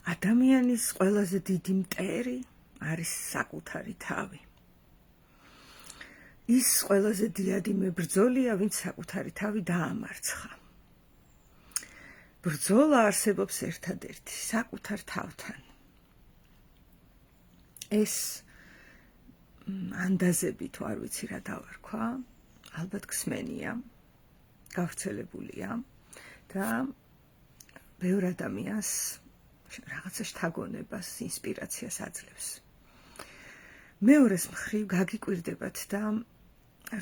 ადამიანის ყველაზე დიდი მტერი არის საკუთარი თავი. ის ყველაზე დიდი მებრძოლია, ვინც საკუთარი თავი დაამარცხა. ბრძოლა არსებობს ერთადერთი საკუთარ თავთან. ეს ანდაზები თუ არ ვიცი რა დავარქვა, ალბათ გსმენია, გავრცელებულია და ბევრ ადამიანს რაღაცა შთაგონებას, ინსპირაციას აძლევს. მეორეს მხრივ გაგიკვირდებათ და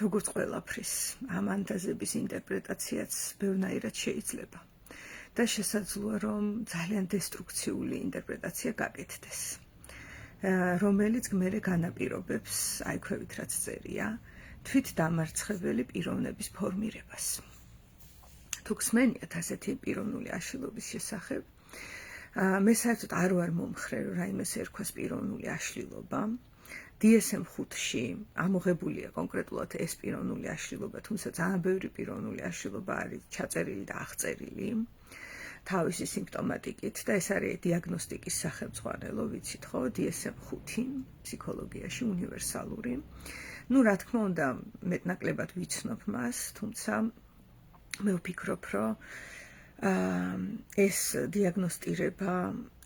როგორც ყველაფრის ამ ანდაზების ინტერპრეტაციაც ბევრნაირად შეიძლება და შესაძლოა რომ ძალიან დესტრუქციული ინტერპრეტაცია გაკეთდეს, რომელიც გმერე განაპირობებს, აი ქვევით რაც წერია, თვით დამარცხებელი პიროვნების ფორმირებას. თუ გსმენიათ ასეთი პიროვნული აშლილობის შესახებ, მე საერთოდ არ ვარ მომხრე, რომ რაიმეს ერქვას პიროვნული აშლილობა. DSM-5-ში ამოღებულია კონკრეტულად ეს პიროვნული აშლილობა, თუმცა ძალიან ბევრი პიროვნული აშლილობა არის ჩაწერილი და აღწერილი თავისი სიმპტომატიკით და ეს არის დიაგნოსტიკის სახელმძღვანელო, ვიცით ხო, DSM-5 ფსიქოლოგიაში უნივერსალური. რა თქმა უნდა, მეტნაკლებად ვიცნობ მას, თუმცა მე ვფიქრობ, რომ ეს დიაგნოსტირება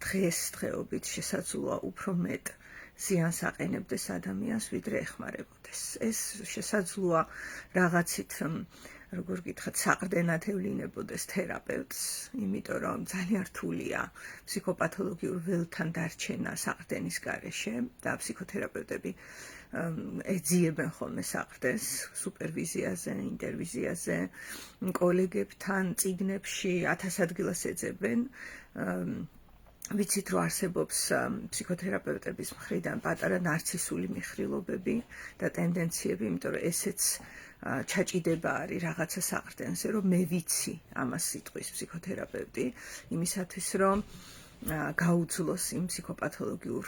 დღესდღეობით შესაძლოა უფრო მეტ ზიანს აყენებდეს ადამიანს, ვიდრე ეხმარებოდეს. ეს შესაძლოა რაღაცით, როგორ გითხრათ, საყრდენად ევლინებოდეს თერაპევტს, იმიტომ რომ ძალიან რთულია ფსიქოპათოლოგიურ ველთან დარჩენა საყრდენის გარეშე და ფსიქოთერაპევტები ეძიებენ ხოლმე საყრდენს სუპერვიზიაზე, ინტერვიზიაზე, კოლეგებთან, წიგნებში 1000 ადგილას ეძებენ. ვიცით, რომ არსებობს ფსიქოთერაპევტების მხრიდან პატარა ნარცისული მიხრილობები და ტენდენციები, იმიტომ რომ ესეც ჩაჭიდება არის რაღაცა საყრდენზე, რომ მე ვიცი, ამას იტყვის ფსიქოთერაპევტი, იმისათვის, რომ გაუძლოს იმ ფსიქოპათოლოგიურ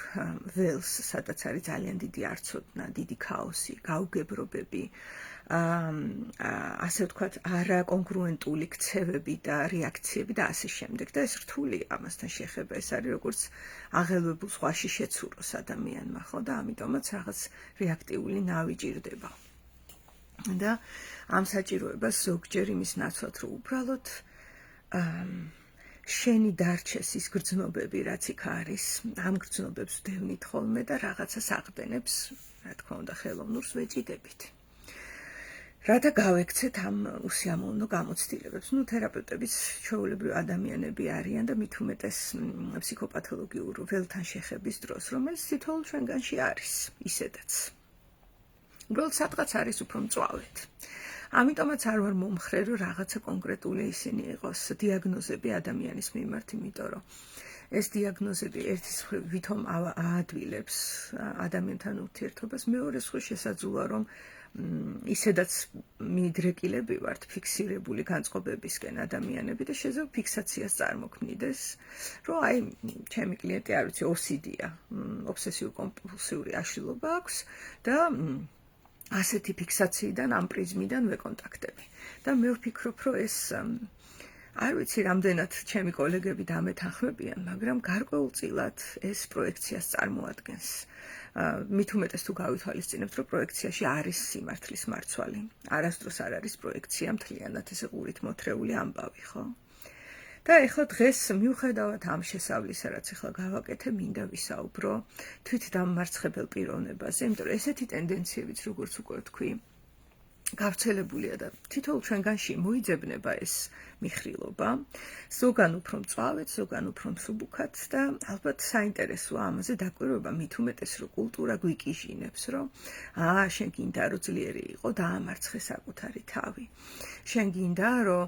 ველს, სადაც არის ძალიან დიდი არცოდნა, დიდი ქაოსი, გაუგებრობები, ასე ვთქვათ, არაკონგრუენტული ქცევები და რეაქციები და ასე შემდეგ. და ეს რთულია ამასთან შეხება, ეს არის როგორც აღელვებულ ზღვაში შეცუროს ადამიანმა, ხო, და ამიტომაც რაღაც რეაქტიული ნავი ჭირდება. და ამ საჭიროებას ზოგჯერ იმის ნაცვლად, რომ უბრალოდ შენი დარჩეს ის გრძნობები, რაც იქ არის, ამ გრძნობებს ვდევნით ხოლმე და რაღაცა საყრდენებს, რა თქმა უნდა, ხელოვნურს ვეჭიდებით. რათა გავექცეთ ამ უსიამოვნო გამოცდილებებს. თერაპევტებიც ჩვეულებრივ ადამიანები არიან და მით უმეტეს ფსიქოპათოლოგიურ ველთან შეხების დროს, რომელიც თითოეულ ჩვენგანში არის, ისედაც. უბრალოდ სადღაც არის უფრო მწვავედ. ამიტომაც არ ვარ მომხრე, რომ რაღაცა კონკრეტული ისინი იყოს დიაგნოზები ადამიანის მიმართ, იმიტომ რომ ეს დიაგნოზები ერთის მხრივ ვითომ აადვილებს ადამიანთან ურთიერთობას, მეორეს მხრივ შესაძლოა, რომ ისედაც მიდრეკილები ვართ ფიქსირებული განწყობებისკენ ადამიანები და შეიძლება ფიქსაციას წარმოქმნიდეს, რომ აი ჩემი კლიენტი არ ვიცი OCD-ა, ობსესიურ-კომპულსიური აშლილობა აქვს და ასეთი ფიქსაციიდან, ამ პრიზმიდან ვეკონტაქტები. და მე ვფიქრობ, რომ ეს არ ვიცი რამდენად ჩემი კოლეგები დამეთანხმებიან, მაგრამ გარკვეულწილად ეს პროექციას წარმოადგენს. მით უმეტეს თუ გავითვალისწინებთ, რომ პროექციაში არის სიმართლის მარცვალი. არასდროს არ არის პროექცია მთლიანად ესე ყურით მოთრეული ამბავი, ხო? და ეხლა დღეს მიუხედავად ამ შესავლისა, რაც ეხლა გავაკეთე, მინდა ვისაუბრო თვით დამმარცხებელ პიროვნებაზე, იმიტომ რომ ესეთი ტენდენციებიც, როგორც უკვე ვთქვი, გავრცელებულია და თითოეულ ჩვენგანში მოიძებნება ეს მიხრილობა, ზოგან უფრო მწვავედ, ზოგან უფრო მსუბუქად და ალბათ საინტერესოა ამაზე დაკვირვება, მით უმეტეს რომ კულტურა გვიკიჟინებს, რომ შენ გინდა რომ ძლიერი იყო, დაამარცხე საკუთარი თავი. შენ გინდა რომ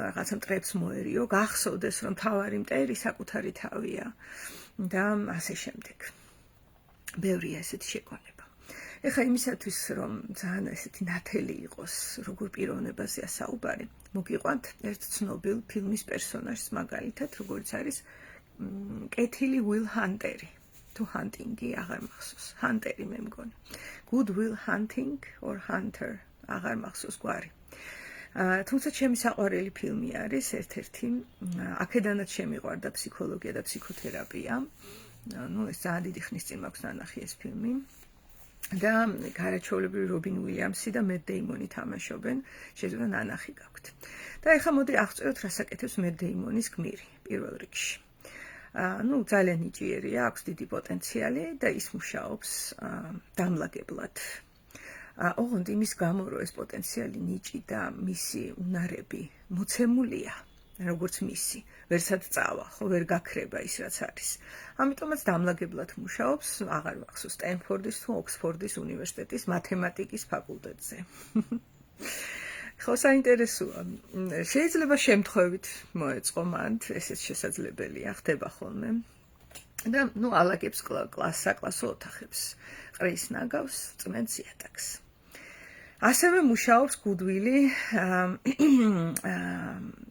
რაღაცა მტრებს მოერიო, გახსოვდეს რომ თავარი მტერი საკუთარი თავია და ასე შემდეგ. ბევრია ესეთი შეგონება. ეხლა იმისათვის, რომ ძალიან ესეთი ნათელი იყოს, როგორ პიროვნებაზეა საუბარი, მოგიყვანთ ერთ ცნობილ ფილმის პერსონაჟს, მაგალითად, როგორც არის კეთილი უილ ჰანტერი. თუ ჰანტინგი აღარ მახსოვს. ჰანტერი მე მგონი. Good Will Hunting or Hunter აღარ მახსოვს გვარი. თუმცა ჩემი საყვარელი ფილმი არის ერთ-ერთი აქედანაც შემიყვარდა ფსიქოლოგია და ფსიქოთერაპია. ეს ძალიან დიდი ხნის წინ მაქვს ნანახი ეს ფილმი. და გარაჩვეულებრივი რობინ უილიამსი და მეთ დეიმონი თამაშობენ, შეიძლება ნანახი გაქვთ. და ეხლა მოდი აღწეროთ რას აკეთებს მეთ დეიმონის გმირი პირველ რიგში. ძალიან ნიჭიერია, აქვს დიდი პოტენციალი და ის მუშაობს დამლაგებლად. ოღონდ იმის გამო, რომ ეს პოტენციალი ნიჭი და მისი უნარები მოცემულია, როგორც მისი, ვერსად წავა, ხო ვერ გაქრება ის რაც არის. ამიტომაც დამლაგებლად მუშაობს, აღარ ვახსოვს, სტენფორდის თუ ოქსფორდის უნივერსიტეტის მათემატიკის ფაკულტეტზე. ხო, საინტერესოა. შეიძლება შემთხვევით მოეწყო მან, ესეც შესაძლებელია, ხდება ხოლმე. და ალაგებს საკლასო ოთახებს, ყრის ნაგავს, წმენდს იატაკს. ასევე მუშაობს გუდვილი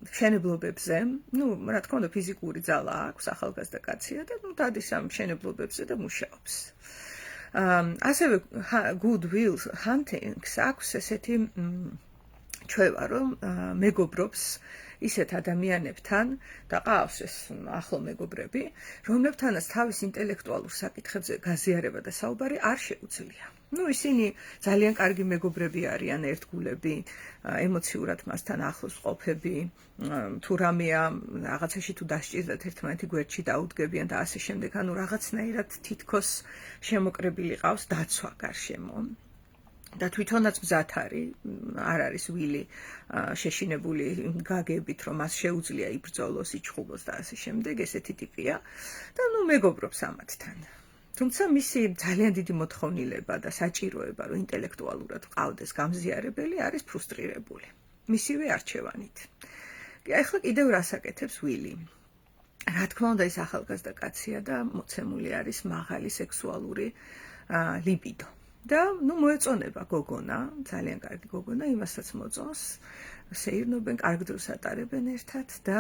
მშენებლობებზე, რა თქმა უნდა ფიზიკური ძალა აქვს, ახალგაზრდა კაცია და დადის ამ მშენებლობებზე და მუშაობს. ასევე Goodwill Hunting-ს აქვს ესეთი ჩვევა, რომ მეგობრობს ისეთ ადამიანებთან და ყავს ეს ახლო მეგობრები, რომლებთანაც თავის ინტელექტუალურ საკითხებზე გაზიარება და საუბარი არ შეუძლია. ისინი ძალიან კარგი მეგობრები არიან, ერთგულები, ემოციურად მასთან ახლოს ყოფები, თუ რამეა რაღაცაში თუ დასჭირდათ ერთმანეთი გვერდში დაუდგებიან და ასე შემდეგ, რაღაცნაირად თითქოს შემოკრებილი ყავს დაცვა გარშემო. და თვითონაც მზად არ არის ვილი შეშინებული გაგებით, რომ მას შეუძლია იბრძოლოს, იჩხუბოს და ასე შემდეგ, ესეთი ტიპია და მეგობრობს ამათთან. თუმცა მისი ძალიან დიდი მოთხოვნილება და საჭიროება, რომ ინტელექტუალურად ყავდეს გამზიარებელი, არის ფრუსტრირებული. მისივე არჩევანით. ეხლა კიდევ რას აკეთებს ვილი? რა თქმა უნდა, ის ახალგაზრდა კაცია და მოცემული არის მაღალი სექსუალური ლიბიდო. და მოეწონება გოგონა, ძალიან კარგი გოგონა, იმასაც მოწონს, სეირნობენ, კარგ დროს ატარებენ ერთად და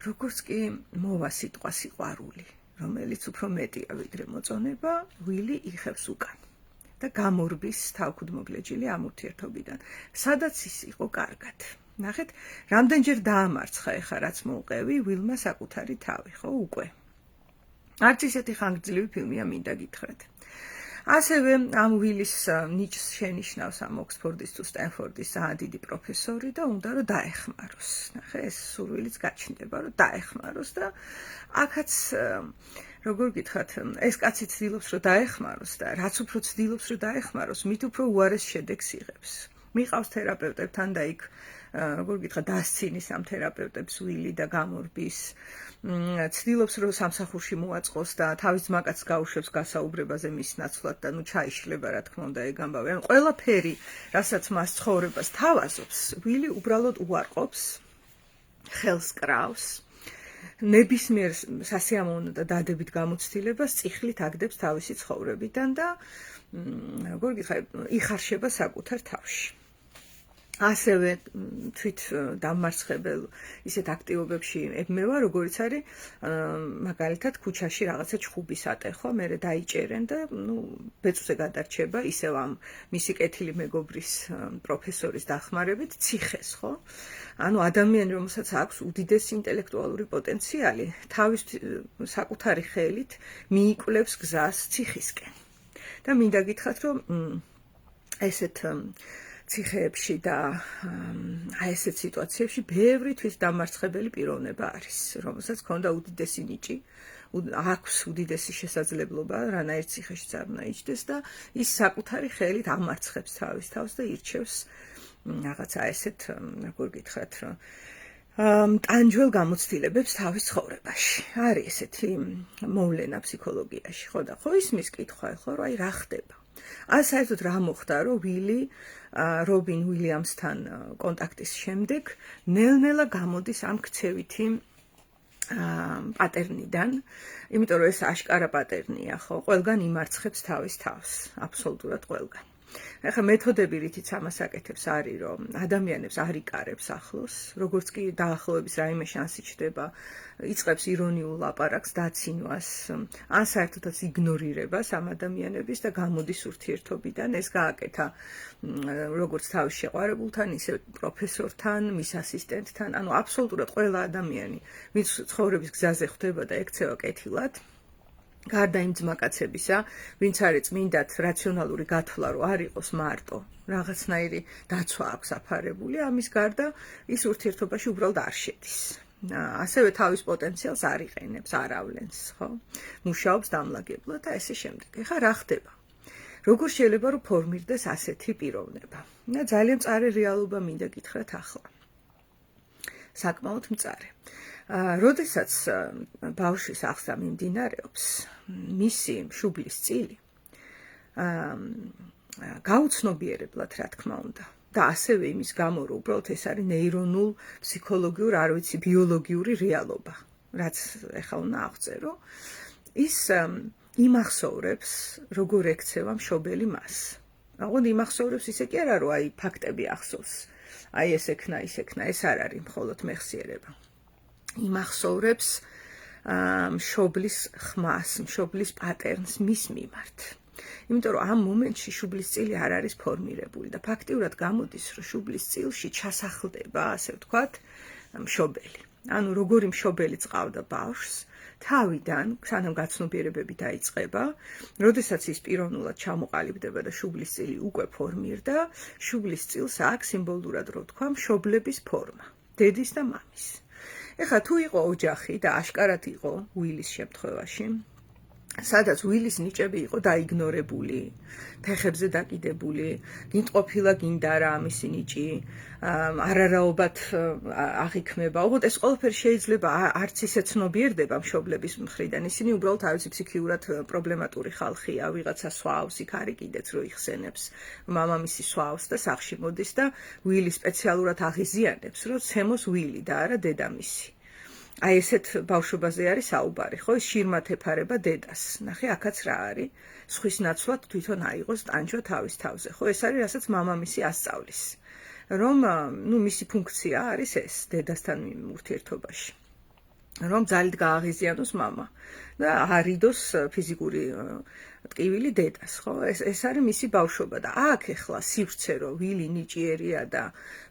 როგორც კი მოვა სიტყვა სიყვარული, რომელიც უფრო მეტია ვიდრე მოწონება, ვილი იხევს უკან და გამორბის თავქუდმოგლეჯილი ამ ურთიერთობიდან. სადაც ის იყო კარგად. ნახეთ, რამდენჯერ დაამარცხა ეხა რაც მოუყევი ვილმა საკუთარი თავი, ხო, უკვე. არც ისეთი ხანგრძლივი ფილმია, მინდა გითხრათ. ასევე ამ ვილის ნიჭს შენიშნავს ამ ოქსფორდის თუ სტენფორდის ძალიან დიდი პროფესორი და უნდა რომ დაეხმაროს. ნახე, ეს სურვილიც გაჩნდება, რომ დაეხმაროს და აქაც როგორ გითხრათ, ეს კაცი ცდილობს რომ დაეხმაროს და რაც უფრო ცდილობს რომ დაეხმაროს, მით უფრო უარეს შედეგს იღებს. მიყავს თერაპევტებთან და იქ როგორ გითხრათ, დასცინის ამ თერაპევტებს ვილი და გამორბის. ცდილობს რომ სამსახურში მოაწყოს და თავის ძმაკაც გაუშვებს გასაუბრებაზე მის ნაცვლად და ჩაიშლება რა თქმა უნდა ეგ ამბავი. ან ყველაფერი, რასაც მას ცხოვრებას თავაზობს, ვილი უბრალოდ უარყოფს, ხელს კრავს. ნებისმიერ სასიამოვნო და დადებით გამოცდილებას წიხლით აგდებს თავისი ცხოვრებიდან და როგორ გითხრათ, იხარშება საკუთარ თავში. ასევე თვით დამარცხებელ ისეთ აქტივობებში ებმევა, როგორიც არის მაგალითად ქუჩაში რაღაცა ჩხუბის ატეხვა, მერე დაიჭერენ და ბეწვზე გადარჩება ისევ ამ მისი კეთილი მეგობრის პროფესორის დახმარებით ციხეს, ხო? ადამიანი, რომელსაც აქვს უდიდესი ინტელექტუალური პოტენციალი, თავის საკუთარი ხელით მიიკვლევს გზას ციხისკენ. და მინდა გითხრათ, რომ ესეთ ციხეებში და ესეთ სიტუაციებში ბევრი თვით დამარცხებელი პიროვნება არის, რომელსაც ჰქონდა უდიდესი ნიჭი, აქვს უდიდესი შესაძლებლობა, რანაირ ციხეში წარნაიჭდეს და ის საკუთარი ხელით ამარცხებს თავის თავს და ირჩევს რაღაცა ესეთ, როგორ გითხრათ, ტანჯველ გამოცდილებებს თავის ცხოვრებაში. არის ესეთი მოვლენა ფსიქოლოგიაში, ხო და ხო ისმის კითხვა, ხო, რომ რა ხდება? საერთოდ რა მოხდა, რომ ვილი რობინ უილიამსთან კონტაქტის შემდეგ ნელ-ნელა გამოდის ამ ქცევითი პატერნიდან, იმიტომ რომ ეს აშკარა პატერნია, ხო, ყველგან იმარცხებს თავის თავს, აბსოლუტურად ყველგან. ეხლა მეთოდები რითიც ამას აკეთებს არის რომ ადამიანებს არ იკარებს ახლოს, როგორც კი დაახლოების რაიმე შანსი ჩდება, იწყებს ირონიულ ლაპარაკს, დაცინვას, ან საერთოდაც იგნორირებას ამ ადამიანების და გამოდის ურთიერთობიდან. ეს გააკეთა როგორც თავის შეყვარებულთან, ისე პროფესორთან, მის ასისტენტთან, ანუ აბსოლუტურად ყველა ადამიანი, ვინც ცხოვრების გზაზე ხვდება და ექცევა კეთილად, გარდა იმ ძმაკაცებისა, ვინც არის წმინდად რაციონალური გათვლა, რომ არ იყოს მარტო, რაღაცნაირი დაცვა აქვს აფარებული, ამის გარდა ის ურთიერთობაში უბრალოდ არ შედის. ასევე თავის პოტენციალს არ იყენებს, არ ავლენს, ხო? მუშაობს დამლაგებლად და ესე შემდეგ. ეხლა რა ხდება? როგორ შეიძლება რომ ფორმირდეს ასეთი პიროვნება? და ძალიან მწარე რეალობა მინდა გითხრათ ახლა. საკმაოდ მწარე. როდესაც ბავშვის ახსნა მიმდინარეობს, მისი შუბლის წილი გაუცნობიერებლად, რა თქმა უნდა, და ასევე იმის გამო, რომ უბრალოდ ეს არის ნეირონულ, ფსიქოლოგიურ, არ ვიცი, ბიოლოგიური რეალობა, რაც ეხლა უნდა აღწერო, ის იმახსოვრებს, როგორ ექცევა მშობელი მას. აღოდ იმახსოვრებს ისე კი არა, რომ აი ფაქტები ახსოვს, აი ეს ექნა, ის ექნა, ეს არ არის მხოლოდ მეხსიერება. იმახსოვრებს მშობლის ხმას, მშობლის პატერნს მის მიმართ. იმიტომ რომ ამ მომენტში შუბლის წილი არ არის ფორმირებული და ფაქტიურად გამოდის, რომ შუბლის წილში ჩასახლდება, ასე ვთქვათ, მშობელი. ანუ როგორი მშობელი წყავდა ბავშვს, თავიდან, სანამ გაცნობიერებები დაიწყება, როდესაც ის პიროვნულად ჩამოყალიბდება და შუბლის წილი უკვე ფორმირდა, შუბლის წილს აქვს სიმბოლურად რო ვთქვა, მშობლების ფორმა, დედის და მამის. ეხლა თუ იყო ოჯახი და აშკარად იყო უილის შემთხვევაში, სადაც უილის ნიჭები იყო დაიგნორებული, ფეხებზე დაკიდებული, გინდყოფილა გინდა რა ამისი ნიჭი, არარაობად აღიქმება. უბრალოდ ეს ყველაფერი შეიძლება არც ისე ცნობიერდება მშობლების მხრიდან. ისინი უბრალოდ არ ვიცი ფსიქიურად პრობლემატური ხალხია, ვიღაცა სვავს, იქ არის კიდეც რო იხსენებს, მამამისი სვავს და სახლში მოდის და უილი სპეციალურად აღიზიანებს, რომ ცემოს უილი და არა დედამისი. აი ესეთ ბავშვობაზე არის საუბარი, ხო? ის შირმათ ეფარება დედას. ნახე, აქაც რა არის? სხვის ნაცვლად თვითონ აიღოს ტანჯვა თავის თავზე, ხო? ეს არის, რასაც მამამისი ასწავლის. რომ, მისი ფუნქცია არის ეს დედასთან ურთიერთობაში. რომ ძალით გააღიზიანოს მამა და არიდოს ფიზიკური ტკივილი დედას, ხო? ეს არის მისი ბავშვობა და აქ ახლა სივრცე რომ ვილი ნიჭიერია და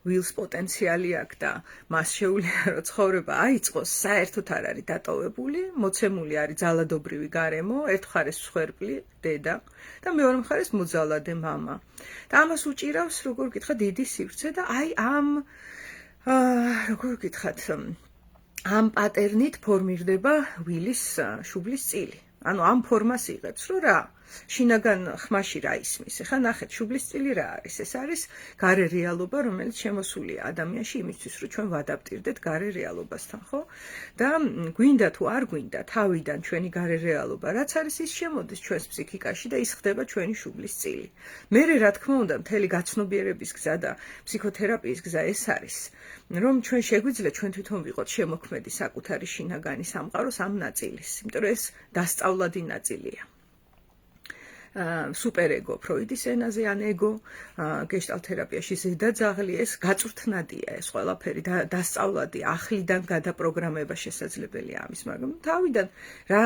ვილს პოტენციალი აქვს და მას შეუძლია რომ ცხოვრება აიწყოს, საერთოდ არ არის დატოვებული, მოცემული არის ძალადობრივი გარემო, ერთ მხარეს მსხვერპლი დედა და მეორე მხარეს მოძალადე მამა. და ამას უჭირავს, როგორ ვკითხა, დიდი სივრცე და აი ამ როგორ ვკითხათ, ამ პატერნით ფორმირდება ვილის შუბლის წილი. ანუ ამ ფორმას იღებს, რომ რა, შინაგან ხმაში რა ისმის. ეხლა ნახეთ, შუბლის წილი რა არის? ეს არის გარე რეალობა, რომელიც შემოსულია ადამიანში იმისთვის, რომ ჩვენ ვადაპტირდეთ გარე რეალობასთან, ხო? და გვინდა თუ არ გვინდა, თავიდან ჩვენი გარე რეალობა, რაც არის, ის შემოდის ჩვენს ფსიქიკაში და ის ხდება ჩვენი შუბლის წილი. მერე, რა თქმა უნდა, მთელი გაცნობიერების გზა და ფსიქოთერაპიის გზა ეს არის, რომ ჩვენ შეგვიძლია ჩვენ თვითონ ვიყოთ შემოქმედი საკუთარი შინაგანი სამყაროს ამ ნაწილის, იმიტომ რომ ეს დასწავლადი ნაწილია. სუპერეგო ფროიდის ენაზე ან ეგო გეშტალთერაპიაში ზედაძაღლი, ეს გაწვრთნადია, ეს ყველაფერი დასწავლადი, ახლიდან გადაპროგრამება შესაძლებელია ამის, მაგრამ თავიდან რა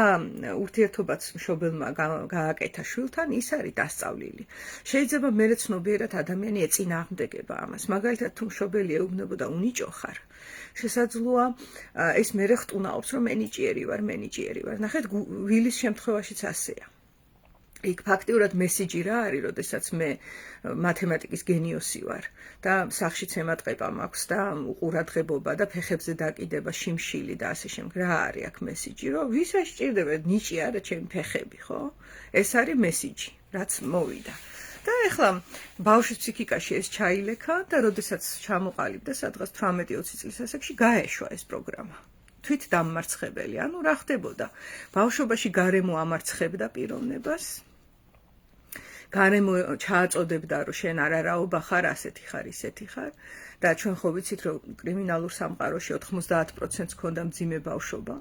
ურთიერთობაც მშობელმა გააკეთა შვილთან, ის არის დასწავლილი. შეიძლება მერე ცნობიერად ადამიანი ეწინააღმდეგება ამას, მაგალითად თუ მშობელი ეუბნებოდა უნიჭო ხარ, შესაძლოა ეს მერე ხტუნაობს, რომ მე ნიჭიერი ვარ. ნახეთ, ვილის შემთხვევაშიც ასეა. იქ ფაქტიურად მესიჯი რა არის, როდესაც მე მათემატიკის გენიოსი ვარ და სახლშიც ემატყება მაქვს და უყურადღებობა და ფეხებზე დაკიდება, შიმშილი და ასე შემდეგ. რა არის აქ მესიჯი, რომ ვისაც სჭირდება ნიჭი არა ჩემი ფეხები, ხო? ეს არის მესიჯი, რაც მოვიდა. და ეხლა ბავშვის ფსიქიკაში ეს ჩაილექა და როდესაც ჩამოყალიბდა სადღაც 18-20 წლის ასაკში გაეშვა ეს პროგრამა. თვით დამმარცხებელი, ანუ რა ხდებოდა? ბავშვობაში გარემო ამარცხებდა პიროვნებას. გარემო ჩააწოდებდა, რომ შენ არარაობა ხარ, ასეთი ხარ, ისეთი ხარ. და ჩვენ ხო ვიცით, რომ კრიმინალურ სამყაროში 90%-ს ქონდა მძიმე ბავშვობა.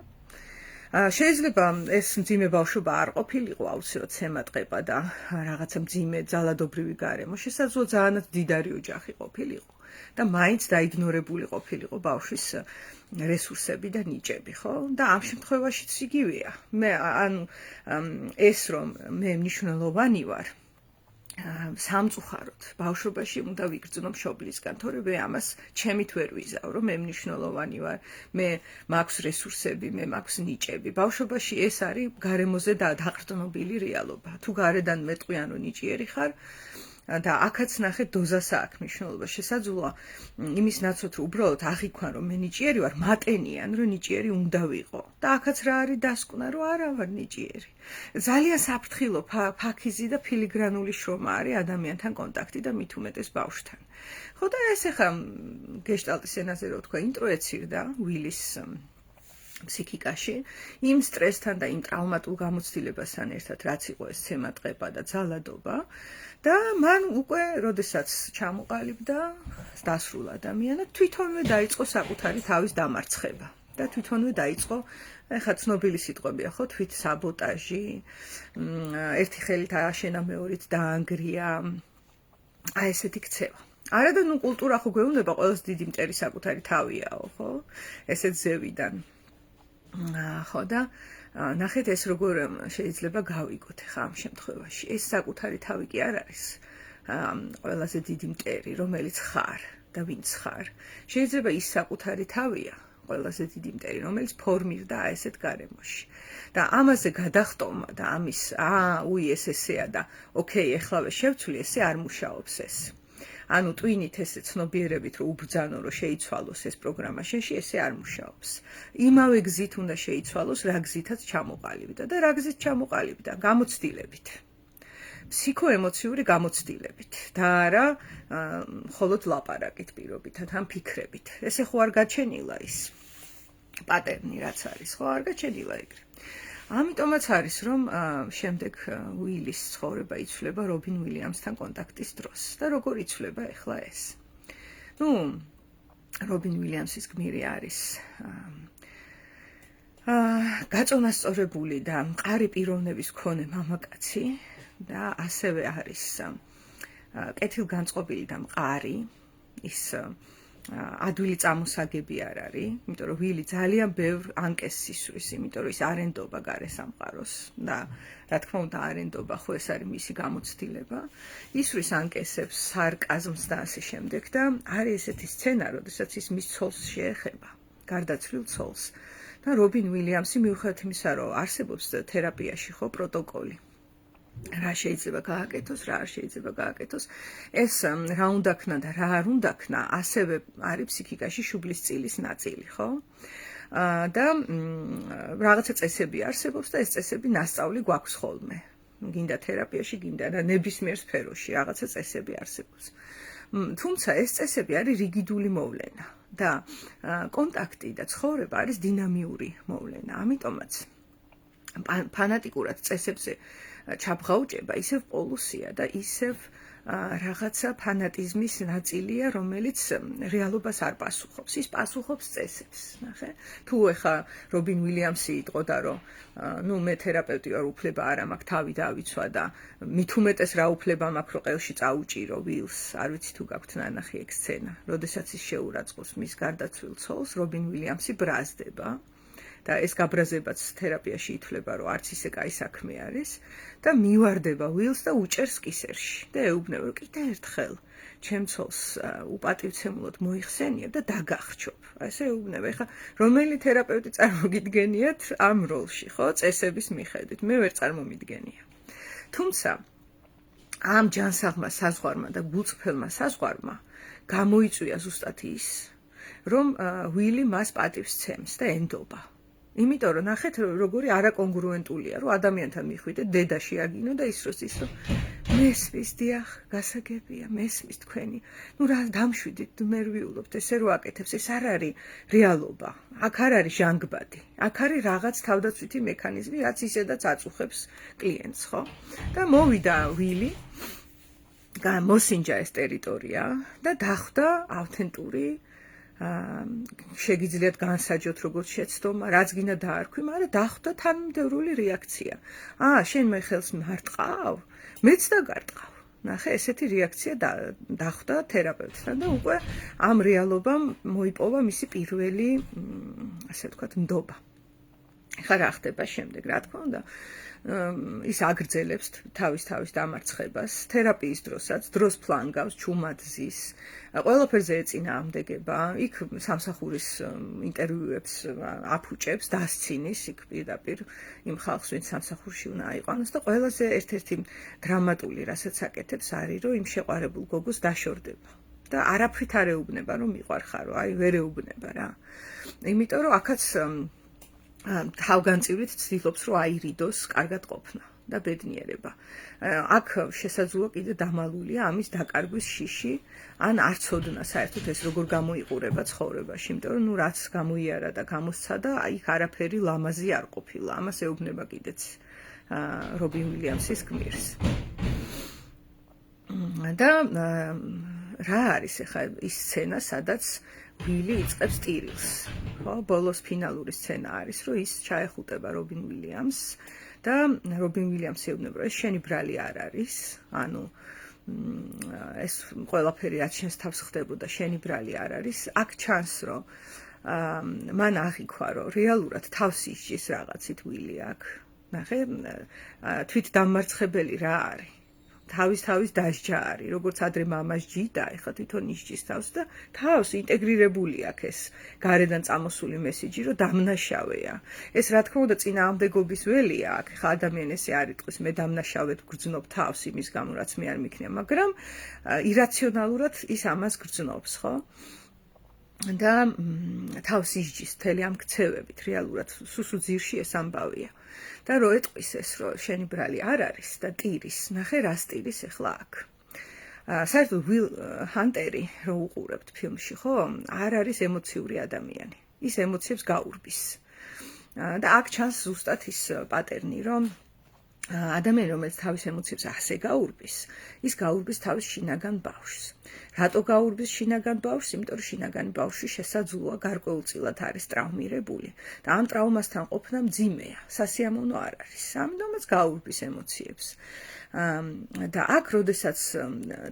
შეიძლება ეს მძიმე ბავშვობა არ ყოფილიყო აუცილებლად ცემატყება და რაღაცა მძიმე ძალადობრივი გარემო, შესაძლოა ძალიანაც დიდარი ოჯახი ყოფილიყო და მაინც დაიგნორებული ყოფილიყო ბავშვის რესურსები და ნიჭები, ხო? და ამ შემთხვევაშიც იგივეა. მე ანუ ეს რომ მე მნიშვნელოვანი ვარ სამწუხაროდ ბავშვობაში უნდა ვიგრძნო მშობლისგან, თორე მე ამას ჩემით ვერ ვიზავ, რომ მე მნიშვნელოვანი ვარ, მე მაქვს რესურსები, მე მაქვს ნიჭები. ბავშვობაში ეს არის გარემოზე დაყრდნობილი რეალობა. თუ გარედან მეტყვიან რომ ნიჭიერი ხარ და აქაც ნახე დოზასა აქვს მნიშვნელობა. შესაძლოა იმის ნაცვლად რომ უბრალოდ აღიქვან რომ მე ნიჭიერი ვარ, მატენიან რომ ნიჭიერი უნდა ვიყო. და აქაც რა არის დასკვნა რომ არა ვარ ნიჭიერი. ძალიან საფრთხილო ფაქიზი და ფილიგრანული შრომა არის ადამიანთან კონტაქტი და მით უმეტეს ბავშვთან. ხო და ეს ახლა გეშტალტის ენაზე რო თქვა ინტროეცირდა ვილის ფსიქიკაში იმ სტრესთან და იმ ტრავმატულ გამოცდილებასთან ერთად რაც იყო ეს ცემატყება და ძალადობა და მან უკვე როდესაც ჩამოყალიბდა დასრულ ადამიანად თვითონვე დაიწყო საკუთარი თავის დამარცხება და თვითონვე დაიწყო ეხლა ცნობილი სიტყვებია ხო თვით საბოტაჟი ერთი ხელით ააშენა მეორით დაანგრია აი ესეთი ქცევა არადა ნუ კულტურა ხო გვეუბნება ყველას დიდი მტერი საკუთარი თავიაო ხო ესეც ზევიდან ხო და ნახეთ ეს როგორ შეიძლება გავიგოთ ხა ამ შემთხვევაში ეს საკუთარი თავი კი არ არის ყველაზე დიდი მტერი რომელიც ხარ და ვინც ხარ შეიძლება ის საკუთარი თავია ყველაზე დიდი მტერი რომელიც ფორმირდა ესეთ გარემოში და ამაზე გადახტომა და ამის უი ესეა და ოკეი ეხლავე შევცვლი ესე არ მუშაობს ეს ანუ ტვინით ესე ცნობიერებით რომ უბრძანო რომ შეიცვალოს ეს პროგრამა შენში ესე არ მუშაობს. იმავე გზით უნდა შეიცვალოს რა გზითაც ჩამოყალიბდა და რა გზით ჩამოყალიბდა გამოცდილებით. ფსიქოემოციური გამოცდილებით და არა მხოლოდ ლაპარაკით პირობითად ან ფიქრებით. ესე ხო არ გაჩენილა ის პატერნი რაც არის ხო არ გაჩენილა ეგრე. ამიტომაც არის რომ შემდეგ უილის ცხოვრება იცვლება რობინ უილიამსთან კონტაქტის დროს და როგორ იცვლება ახლა ეს. ნუ რობინ უილიამსის გმირი არის გაწონასწორებული და მყარი პიროვნების მქონე მამაკაცი და ასევე არის კეთილგანწყობილი და მყარი ის ადვილი წამოსაგები არ არის, იმიტომ რომ ვილი ძალიან ბევრ ანკეს ისვრის, იმიტომ რომ ის არენდობა გარე სამყაროს და რა თქმა უნდა არენდობა ხო ეს არის მისი გამოცდილება. ისვრის ანკესებს, სარკაზმს და ასე შემდეგ და არის ესეთი სცენა, როდესაც ის მის ცოლს შეეხება, გარდაცვლილ ცოლს. და რობინ უილიამსი მიუხედავად იმისა, რომ არსებობს თერაპიაში ხო პროტოკოლი რა შეიძლება გააკეთოს, რა არ შეიძლება გააკეთოს. ეს რა უნდა ქნა და რა არ უნდა ქნა, ასევე არის ფსიქიკაში შუბლის წილის ნაწილი, ხო? და რაღაცა წესები არსებობს და ეს წესები ნასწავლი გვაქვს ხოლმე. გინდა თერაპიაში, გინდა ნებისმიერ სფეროში რაღაცა წესები არსებობს. თუმცა ეს წესები არის რიგიდული მოვლენა და კონტაქტი და ცხოვრება არის დინამიური მოვლენა. ამიტომაც ფანატიკურად წესებზე ჩაბღაუჭება ისევ პოლუსია და ისევ რაღაცა ფანატიზმის ნაწილია, რომელიც რეალობას არ პასუხობს. ის პასუხობს წესებს, ნახე. თუ ეხა რობინ უილიამსი იტყოდა, რომ ნუ მე თერაპევტი ვარ, უფლება არ მაქვს, თავი დავიცვა და მით უმეტეს რა უფლება მაქვს, რომ ყელში წაუჭირო ვილს, არ ვიცი თუ გაქვთ ნანახი ეგ სცენა. როდესაც ის შეურაცხყოფს მის გარდაცვლილ ცოლს, რობინ უილიამსი ბრაზდება. და ეს გაბრაზებაც თერაპიაში ითვლება, რომ არც ისე კაი საქმე არის და მივარდება ვილს და უჭერს კისერში და ეუბნება, რომ კიდე ერთხელ ჩემ ცოლს უპატივცემულოდ მოიხსენიებ და დაგახჩობ. ასე ეუბნება. ეხლა რომელი თერაპევტი წარმოგიდგენიათ ამ როლში, ხო, წესების მიხედვით? მე ვერ წარმომიდგენია. თუმცა ამ ჯანსაღმა საზღვარმა და გულწრფელმა საზღვარმა გამოიწვია ზუსტად ის, რომ ვილი მას პატივს ცემს და ენდობა. იმიტომ რომ ნახეთ როგორი არაკონგრუენტულია რომ ადამიანთან მიხვიდე დედა შეაგინო და ის რომ მესმის დიახ გასაგებია მესმის თქვენი ნუ რა დამშვიდით ნერვიულობთ ესე რო აკეთებს ეს არ არის რეალობა აქ არ არის ჟანგბადი აქ არის რაღაც თავდაცვითი მექანიზმი რაც ისედაც აწუხებს კლიენტს ხო და მოვიდა ვილი გამოსინჯა ეს ტერიტორია და დახვდა ავთენტური შეგიძლიათ განსაჯოთ როგორც შეცდომა, რაც გინდა დაარქვი, მაგრამ დახვდა თანმიმდევრული რეაქცია. შენ მე ხელს მარტყავ, მეც დაგარტყავ. ნახე, ესეთი რეაქცია დახვდა თერაპევტთან და უკვე ამ რეალობამ მოიპოვა მისი პირველი, ასე ვთქვათ, ნდობა. ხა რა ხდება შემდეგ, რა თქმა უნდა, ის აგრძელებს თავის დამარცხებას, თერაპიის დროსაც, დროს ფლანგავს, ჩუმად ზის, ყველაფერზე ეწინააღმდეგება, იქ სამსახურის ინტერვიუებს აფუჭებს, დასცინის, იქ პირდაპირ იმ ხალხს, ვინც სამსახურში უნდა აიყვანოს და ყველაზე ერთ-ერთი დრამატული, რასაც აკეთებს, არის, რომ იმ შეყვარებულ გოგოს დაშორდება. და არაფრით არ ეუბნება, რომ მიყვარხარო, ვერ ეუბნება რა. იმიტომ რომ აქაც თავგანწივრით ცდილობს, რომ აირიდოს კარგად ყოფნა და ბედნიერება. აქ შესაძლოა კიდე დამალულია ამის დაკარგვის შიში, ან არ ცოდნა საერთოდ ეს როგორ გამოიყურება ცხოვრებაში, იმიტომ რომ რაც გამოიარა და გამოსცადა, იქ არაფერი ლამაზი არ ყოფილა. ამას ეუბნება კიდეც რობინ უილიამსის გმირს. და რა არის ახლა ის სცენა, სადაც ვილი იწყებს ტირილს. ხო, ბოლოს ფინალური სცენა არის, რომ ის ჩაეხუტება რობინ უილიამს და რობინ უილიამსი ეუბნება, რომ ეს შენი ბრალი არ არის, ანუ ეს ყველაფერი რაც შენს თავს ხდებოდა, შენი ბრალი არ არის. აქ ჩანს, რომ მან აღიქვა, რომ რეალურად თავს ისჯის რაღაცით ვილი აქ. ნახე, თვით დამარცხებელი რა არის. თავის დასჯა არის, როგორც ადრე მამას ჯიდა, ეხლა თვითონ ისჯის თავს და თავს ინტეგრირებული აქვს ეს გარედან წამოსული მესიჯი, რომ დამნაშავეა. ეს რა თქმა უნდა წინააღმდეგობის ველია აქ, ეხლა ადამიანი ესე არ იტყვის, მე დამნაშავედ გრძნობ თავს იმის გამო, რაც მე არ მიქნია, მაგრამ ირაციონალურად ის ამას გრძნობს, ხო? და თავს ისჯის მთელი ამ ქცევებით, რეალურად სუსუ ძირში ეს ამბავია. და რო ეტყვის ეს, რომ შენი ბრალი არ არის და ტირის, ნახე რას ტირის ახლა აქ. საერთოდ ვილ ჰანტერი რო უყურებთ ფილმში, ხო? არ არის ემოციური ადამიანი. ის ემოციებს გაურბის. და აქ ჩანს ზუსტად ის პატერნი, რომ ადამიანი, რომელიც თავის ემოციებს ასე გაურბის, ის გაურბის თავის შინაგან ბავშვს. რატო გაურბის შინაგან ბავშვს? იმიტომ რომ შინაგანი ბავშვი შესაძლოა გარკვეულწილად არის ტრავმირებული და ამ ტრავმასთან ყოფნა მძიმეა, სასიამოვნო არ არის. ამიტომაც გაურბის ემოციებს. და აქ, როდესაც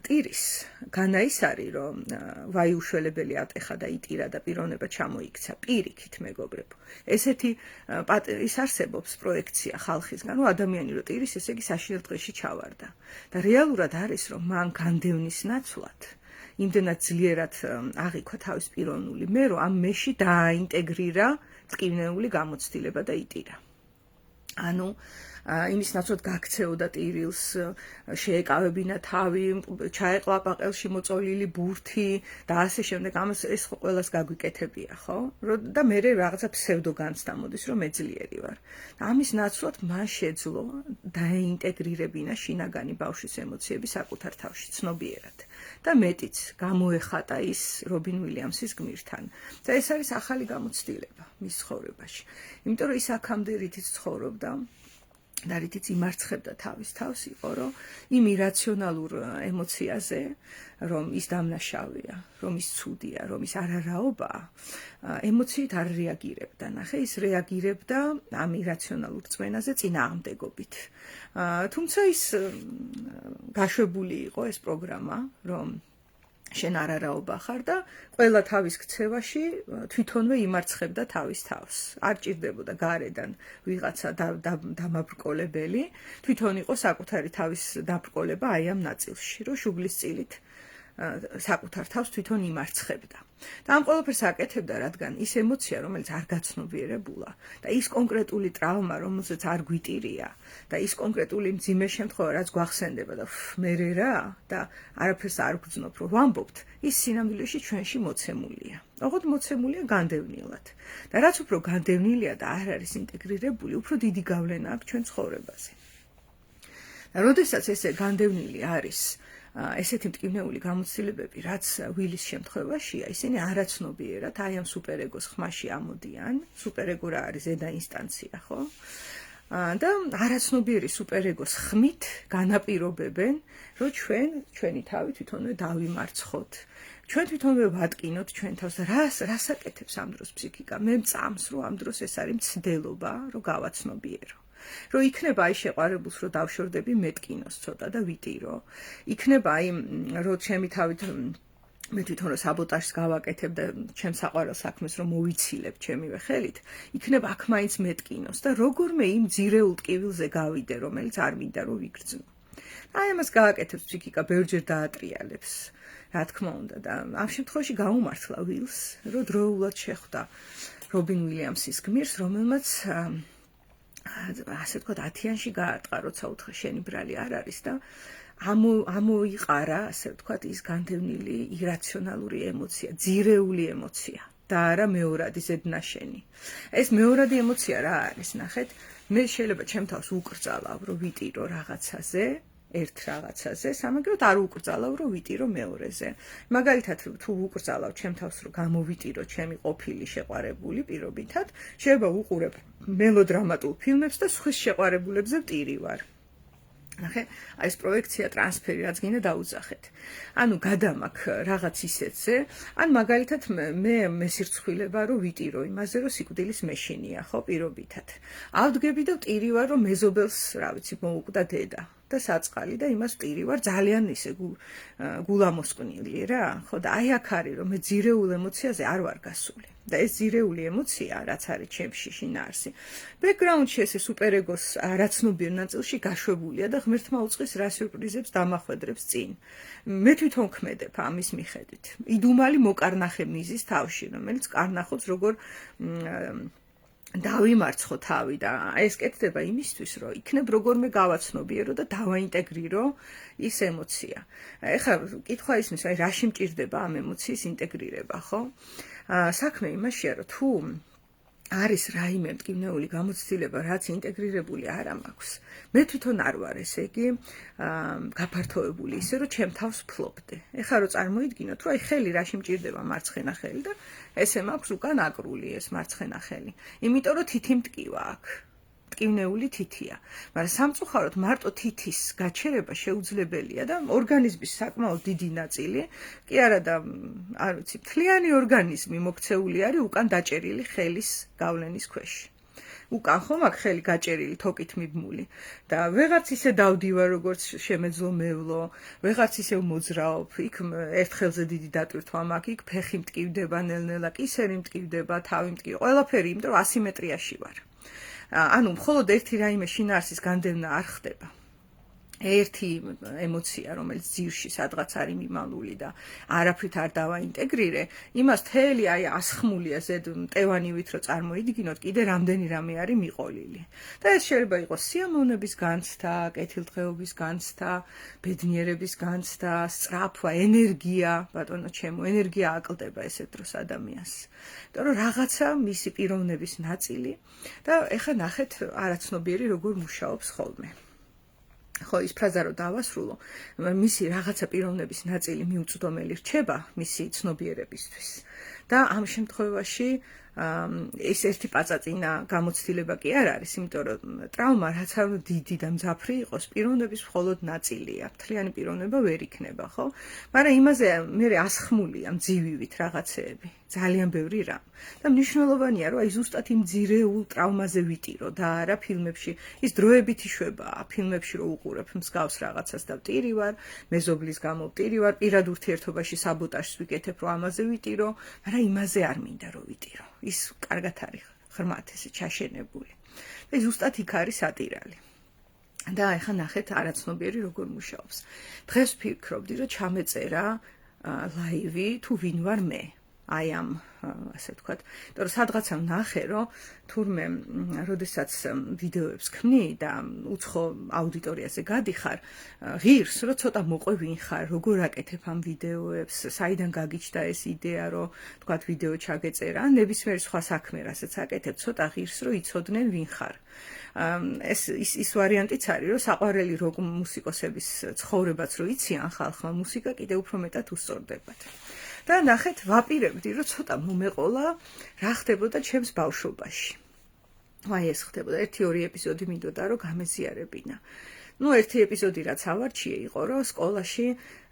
ტირის, განაის არის, რომ ვაიუშველებელი ატეხა და იტირა და პიროვნება ჩამოიქცა პირიქით, მეგობრებო. ესეთი ის არსებობს პროექცია ხალხისგან, რომ ადამიანი რო ტირის, ესე იგი საშინელ დღეში ჩავარდა. და რეალურად არის, რომ მან განდევნის ნაცვლად იმდენად ძლიერად აღიქვა თავის პიროვნული მე, რომ ამ მეში დააინტეგრირა ტკივნეული გამოცდილება და იტირა. ანუ იმის ნაცვლად გაქცეოდა ტირილს, შეეკავებინა თავი, ჩაეყლა პაყელში მოწოლილი ბურთი და ასე შემდეგ. ამას ეს ყველას გაგვიკეთებია, ხო? და მე რაღაცა ფსევდოგანცდა მოდის, რომ მეძლიერი ვარ. ამის ნაცვლად მან შეძლო დაინტეგრირებინა შინაგანი ბავშვის ემოციები საკუთარ თავში ცნობიერად. და მეტიც გამოეხატა ის რობინ უილიამსის გმირთან. და ეს არის ახალი გამოცდილება მის ცხოვრებაში. იმიტომ რომ ის აქამდე რითიც ცხოვრობდა და რითიც იმარცხებდა თავის თავს, იყო, რომ იმ ირაციონალურ ემოციაზე, რომ ის დამნაშავეა, რომ ის ცუდია, რომ ის არარაობაა, ემოციით არ რეაგირებდა. ნახე, ის რეაგირებდა ამ ირაციონალურ წმენაზე წინააღმდეგობით. თუმცა ის გაშვებული იყო ეს პროგრამა, რომ შენ არარაობა ხარ და ყველა თავის ქცევაში თვითონვე იმარცხებდა თავის თავს. არ ჭირდებოდა გარედან ვიღაცა დამაბრკოლებელი, თვითონ იყო საკუთარი თავის დაბრკოლება აი ამ ნაწილში, რომ შუბლის წილით საკუთარ თავს თვითონ იმარცხებდა. და ამ ყველაფერს აკეთებდა, რადგან ის ემოცია, რომელიც არ გაცნობიერებულა და ის კონკრეტული ტრავმა, რომელზეც არ გვიტირია და ის კონკრეტული მძიმე შემთხვევა, რაც გვახსენდება და მერე რა და არაფერს არ გვგრძნობ, რომ ვამბობთ, ის სინამდვილეში ჩვენში მოცემულია. ოღონდ მოცემულია განდევნილად. და რაც უფრო განდევნილია და არ არის ინტეგრირებული, უფრო დიდი გავლენა აქვს ჩვენ ცხოვრებაზე. და როდესაც ესე განდევნილი არის ესეთი მტკივნეული გამოცდილებები, რაც ვილის შემთხვევაშია, ისინი არაცნობიერად აი ამ სუპერეგოს ხმაში ამოდიან. სუპერეგო რა არის? ზედა ინსტანცია, ხო? და არაცნობიერი სუპერეგოს ხმით განაპირობებენ, რომ ჩვენი თავი თვითონვე დავიმარცხოთ. ჩვენ თვითონვე ვატკინოთ ჩვენ თავს რას აკეთებს ამ დროს ფსიქიკა მე მწამს რომ ამ დროს ეს არის მცდელობა რომ გავაცნობიერო რომ იქნება აი შეყვარებულს რომ დავშორდები მეტკინოს ცოტა და ვიტირო იქნება აი რომ ჩემი თავით მე თვითონ რომ საბოტაჟს გავაკეთებ და ჩემს საყვარელ საქმეს რომ მოვიცილებ ჩემივე ხელით იქნება აქ მაინც მეტკინოს და როგორმე იმ ძირეულ ტკივილზე გავიდე რომელიც არ მინდა რომ ვიგრძნო აი ამას გააკეთებს ფსიქიკა ბევრჯერ დაატრიალებს რა თქმა უნდა და ამ შემთხვევაში გაუმართლა ვილს რომ დროულად შეხვდა რობინ უილიამსის გმირს რომელმაც ასე ვთქვათ 10-იანში გაარტყა როცა უთხრა შენი ბრალი არ არის და ამოიყარა ასე ვთქვათ ის განდევნილი ირაციონალური ემოცია ძირეული ემოცია და არა მეორადი ზედნაშენი ეს მეორადი ემოცია რა არის ნახეთ მე შეიძლება ჩემ თავს უკრძალავ რომ ვიტირო რაღაცაზე ერთ რაღაცაზე, სამაგეროდ არ უკრძალავ რომ ვიტირო მეორეზე. მაგალითად თუ უკრძალავ ჩემ თავს რომ გამოვიტირო ჩემი ყოფილი შეყვარებული პირობითად, შეიძლება უყურებ მელოდრამატულ ფილმებს და სხვის შეყვარებულებზე ვტირი ვარ. ნახე, აი ეს პროექცია ტრანსფერი რაც გინდა დაუძახეთ. ანუ გადამაქ რაღაც ისეთზე, ან მაგალითად მე სირცხვილება რომ ვიტირო იმაზე რომ სიკვდილის მეშინია ხო პირობითად. ავდგები და ვტირი ვარ რომ მეზობელს, რა ვიცი, მოუკვდა დედა. და საწყალი და იმას ვტირი ვარ ძალიან ისე გულამოსყნილი რა ხო და აი აქ არის რომ მე ძირეულ ემოციაზე არ ვარ გასული და ეს ძირეული ემოცია რაც არის ჩემში შინაარსი ბექგრაუნდში ესე სუპერეგოს არაცნობიერ ნაწილში გაშვებულია და ღმერთმა უწყის რა სიურპრიზებს დამახვედრებს წინ მე თვითონ ქმედებ ამის მიხედვით იდუმალი მოკარნახე მიზის თავში რომელიც კარნახობს როგორ დავიმარცხო თავი და ეს კეთდება იმისთვის რომ იქნებ როგორმე გავაცნობიერო და დავაინტეგრირო ის ემოცია. ეხლა კითხვა ისმის, აი რაში მჭირდება ამ ემოციის ინტეგრირება, ხო? საქმე იმაშია, რომ თუ არის რაიმე მტკივნეული გამოცდილება, რაც ინტეგრირებული არ მაქვს. მე თვითონ არ ვარ, ესე იგი, გაფართოებული ისე, რომ ჩემ თავს ფლობდე. ეხლა რომ წარმოიდგინოთ, რომ აი ხელი რაში მჭირდება მარცხენა ხელი და ესე მაქვს უკან აკრული ეს მარცხენა ხელი. იმიტომ რომ თითი მტკივა აქვს. მტკივნეული თითია. მაგრამ სამწუხაროდ მარტო თითის გაჩერება შეუძლებელია და ორგანიზმის საკმაოდ დიდი ნაწილი, კი არა და არ ვიცი, მთლიანი ორგანიზმი მოქცეული არის უკან დაჭერილი ხელის გავლენის ქვეშ. უკან ხომ აქ ხელი გაჭერილი თოკით მიბმული და ვეღარც ისე დავდივარ როგორც შემეძლო მევლო, ვეღარც ისე მოძრაობ, იქ ერთ ხელზე დიდი დატვირთვა მაქვს, იქ ფეხი მტკივდება ნელ-ნელა, კისერი მტკივდება, თავი მტკივდება, ყველაფერი, იმიტომ რომ ასიმეტრიაში ვარ. ანუ მხოლოდ ერთი რაიმე შინაარსის განდევნა არ ხდება. ერთი ემოცია, რომელიც ძირში სადღაც არის მიმალული და არაფრით არ დავაინტეგრირე, იმას თელი აი ასხმულია ზედ მტევანივით რომ წარმოიდგინოთ, კიდე რამდენი რამე არის მიყოლილი. და ეს შეიძლება იყოს სიამოვნების განცდა, კეთილდღეობის განცდა, ბედნიერების განცდა, სწრაფვა, ენერგია, ბატონო ჩემო, ენერგია აკლდება ესეთ დროს ადამიანს. იმიტომ რომ რაღაცა მისი პიროვნების ნაწილი და ეხლა ნახეთ არაცნობიერი როგორ მუშაობს ხოლმე. ხო ის ფრაზა რომ დავასრულო, მისი რაღაცა პიროვნების ნაწილი მიუწვდომელი რჩება მისი ცნობიერებისთვის. და ამ შემთხვევაში ეს ერთი პაწაწინა გამოცდილება კი არ არის, იმიტომ რომ ტრავმა რაც არ უნდა დიდი და მძაფრი იყოს, პიროვნების მხოლოდ ნაწილია. მთლიანი პიროვნება ვერ იქნება, ხო? მაგრამ იმაზე მე ასხმულია მძივივით რაღაცეები. ძალიან ბევრი რამ. და მნიშვნელოვანია, რომ აი ზუსტად იმ ძირეულ ტრავმაზე ვიტირო და არა ფილმებში. ის დროებით იშვებაა, ფილმებში რო უყურებ მსგავს რაღაცას და ვტირი ვარ, მეზობლის გამო ვტირი ვარ, პირად ურთიერთობაში საბოტაჟს ვიკეთებ, რომ ამაზე ვიტირო, მაგრამ იმაზე არ მინდა რომ ვიტირო. ის კარგად არის ღრმად ესე ჩაშენებული. და ზუსტად იქ არის სატირალი. და ეხლა ნახეთ არაცნობიერი როგორ მუშაობს. დღეს ვფიქრობდი, რომ ჩამეწერა ლაივი თუ ვინ ვარ მე. აი ამ ასე ვთქვათ, იმიტომ რომ სადღაცა ვნახე, რომ თურმე როდესაც ვიდეოებს ქმნი და უცხო აუდიტორიაზე გადიხარ, ღირს, რომ ცოტა მოყვე ვინ ხარ, როგორ აკეთებ ამ ვიდეოებს, საიდან გაგიჩნდა ეს იდეა, რომ ვთქვათ ვიდეო ჩაგეწერა, ნებისმიერ სხვა საქმე, რასაც აკეთებ, ცოტა ღირს, რომ იცოდნენ ვინ ხარ. ის ვარიანტიც არის, რომ საყვარელი როკ მუსიკოსების ცხოვრებაც რო იციან ხალხმა, მუსიკა კიდევ უფრო მეტად უსწორდებათ. და ნახეთ, ვაპირებდი, რომ ცოტა მომეყოლა, რა ხდებოდა ჩემს ბავშვობაში. აი ეს ხდებოდა, 1-2 ეპიზოდი მინდოდა, რომ გამეზიარებინა. ერთი ეპიზოდი რაც ავარჩიე იყო, რომ სკოლაში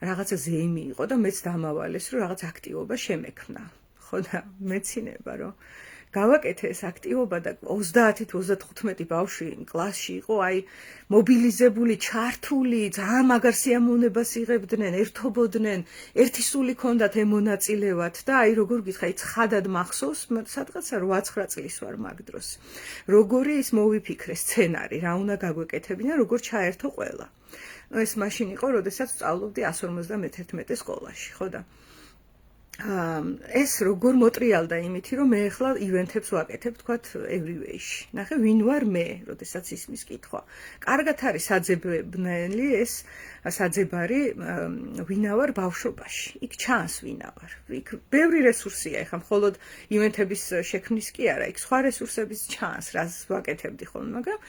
რაღაცა ზეიმი იყო და მეც დამავალეს, რომ რაღაც აქტივობა შემექმნა. ხო და მეცინება, რომ გავაკეთე ეს აქტივობა და 30-35 ბავშვი კლასში იყო, აი მობილიზებული, ჩართული, ძალიან მაგარ სიამოვნებას იღებდნენ, ერთობოდნენ, ერთი სული ჰქონდათ ემონაწილეად და აი როგორ გითხრა, ცხადად მახსოვს, სადღაცა 8-9 წლის ვარ მაგ დროს. როგორი ის მოვიფიქრე სცენარი, რა უნდა გაგვეკეთებინა, როგორ ჩაერთო ყველა. ეს მაშინ იყო, როდესაც სწავლობდი 151 სკოლაში, ხო და ეს როგორ მოტრიალდა იმითი, რომ მე ახლა ივენთებს ვაკეთებ, თქვათ, Everyway-ში. ნახე, ვინ ვარ მე, როდესაც ისმის კითხვა. კარგად არის საძებნელი ეს საძებარი, ვინა ვარ ბავშვობაში. იქ ჩანს ვინა ვარ. იქ ბევრი რესურსია, ეხლა მხოლოდ ივენთების შექმნის კი არა, იქ სხვა რესურსებიც ჩანს, რაც ვაკეთებდი ხოლმე, მაგრამ